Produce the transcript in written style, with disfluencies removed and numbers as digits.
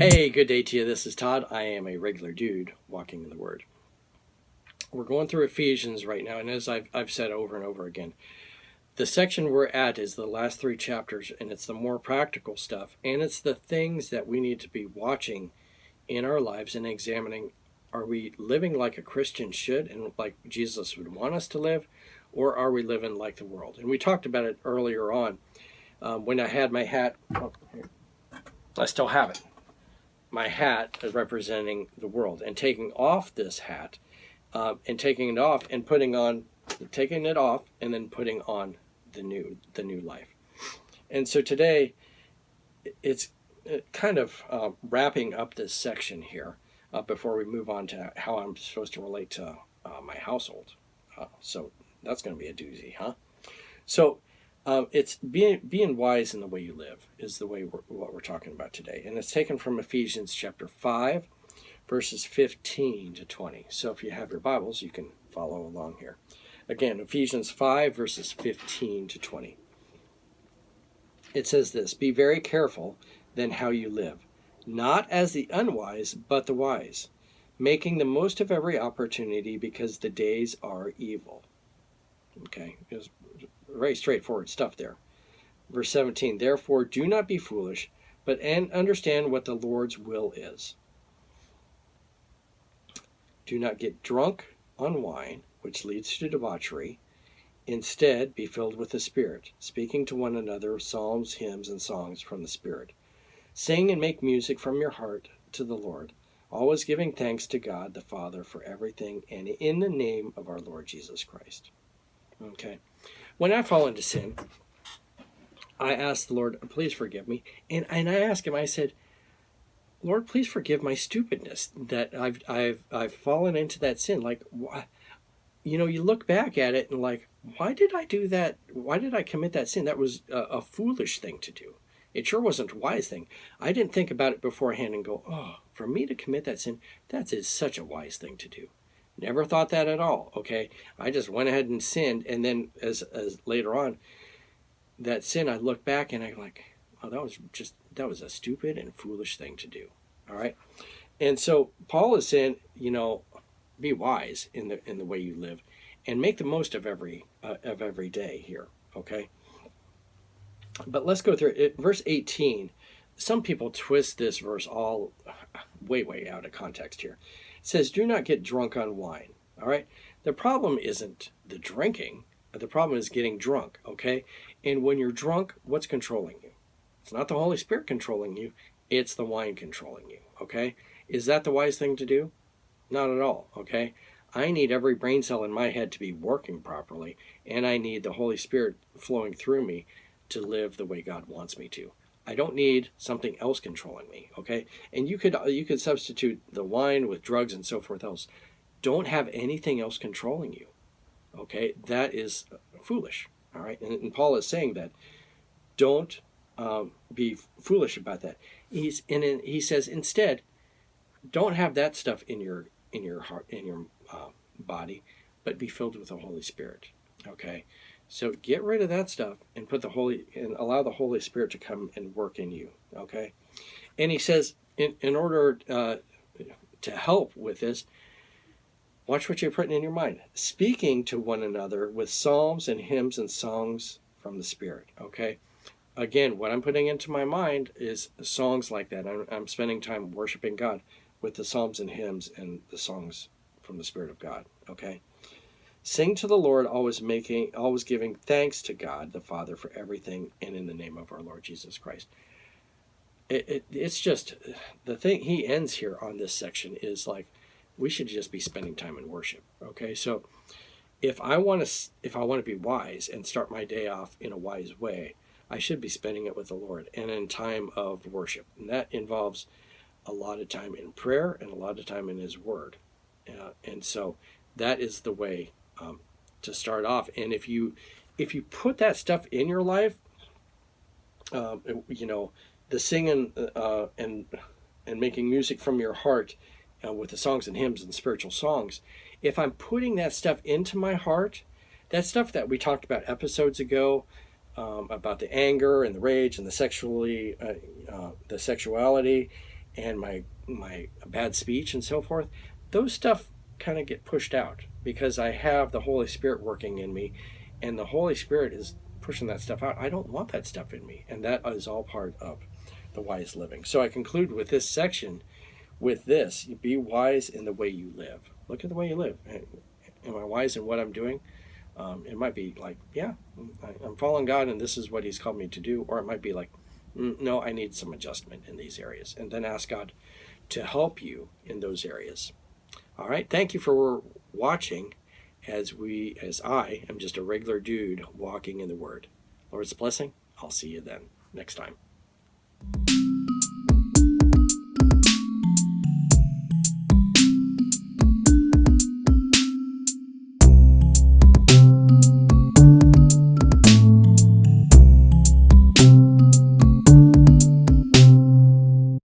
Hey, good day to you. This is Todd. I am a regular dude walking in the Word. We're going through Ephesians right now, and as I've said over and over again, the section we're at is the last 3 chapters, and it's the more practical stuff, and it's the things that we need to be watching in our lives and examining. Are we living like a Christian should and like Jesus would want us to live, or are we living like the world? And we talked about it earlier on when I had my hat. I still have it. My hat representing the world, and taking off this hat and taking it off and taking it off and then putting on the new life. And so today it's kind of wrapping up this section here before we move on to how I'm supposed to relate to my household. So that's going to be a doozy, huh? So it's being wise in the way you live is the way what we're talking about today. And it's taken from Ephesians chapter 5, verses 15 to 20. So if you have your Bibles, you can follow along here. Again, Ephesians 5, verses 15 to 20. It says this: "Be very careful then how you live, not as the unwise, but the wise, making the most of every opportunity, because the days are evil." Okay, it was very straightforward stuff there. Verse 17, "Therefore do not be foolish, but understand what the Lord's will is. Do not get drunk on wine, which leads to debauchery. Instead, be filled with the Spirit, speaking to one another psalms, hymns, and songs from the Spirit. Sing and make music from your heart to the Lord, always giving thanks to God the Father for everything, and in the name of our Lord Jesus Christ." Okay. When I fall into sin, I ask the Lord, please forgive me. And I ask him, I said, Lord, please forgive my stupidness that I've fallen into that sin. Like, you look back at it and like, why did I do that? Why did I commit that sin? That was a foolish thing to do. It sure wasn't a wise thing. I didn't think about it beforehand and go, oh, for me to commit that sin, that is such a wise thing to do. Never thought that at all, okay? I just went ahead and sinned, and then as later on, that sin, I look back and I'm like, oh, that was a stupid and foolish thing to do, all right? And so Paul is saying, be wise in the way you live, and make the most of every day here, okay? But let's go through it. Verse 18, some people twist this verse all way out of context here. It says, "Do not get drunk on wine." All right? The problem isn't the drinking. The problem is getting drunk, okay? And when you're drunk, what's controlling you? It's not the Holy Spirit controlling you. It's the wine controlling you, okay? Is that the wise thing to do? Not at all, okay? I need every brain cell in my head to be working properly, and I need the Holy Spirit flowing through me to live the way God wants me to. I don't need something else controlling me, okay? And you could substitute the wine with drugs and so forth else. Don't have anything else controlling you, okay? That is foolish, all right? And Paul is saying that. Don't be foolish about that. He says instead, don't have that stuff in your heart, in your body, but be filled with the Holy Spirit, okay? So get rid of that stuff and allow the Holy Spirit to come and work in you, okay? And he says, in order to help with this, watch what you're putting in your mind. Speaking to one another with psalms and hymns and songs from the Spirit, okay? Again, what I'm putting into my mind is songs like that. I'm spending time worshiping God with the psalms and hymns and the songs from the Spirit of God, okay? Sing to the Lord, always giving thanks to God the Father for everything, and in the name of our Lord Jesus Christ. It's just the thing he ends here on this section is like, we should just be spending time in worship. Okay, so if I want to be wise and start my day off in a wise way, I should be spending it with the Lord and in time of worship, and that involves a lot of time in prayer and a lot of time in His Word, and so that is the way to start off. And if you put that stuff in your life, the singing and making music from your heart with the songs and hymns and spiritual songs, if I'm putting that stuff into my heart, that stuff that we talked about episodes ago, about the anger and the rage and the sexuality, and my bad speech and so forth, those stuff kind of get pushed out because I have the Holy Spirit working in me, and the Holy Spirit is pushing that stuff out. I don't want that stuff in me, and that is all part of the wise living. So I conclude with this section with this: be wise in the way you live. Look at the way you live. Am I wise in what I'm doing? It might be like, yeah, I'm following God and this is what he's called me to do. Or it might be like, no, I need some adjustment in these areas. And then ask God to help you in those areas. All right. Thank you for watching as I am just a regular dude walking in the Word. Lord's blessing. I'll see you then next time.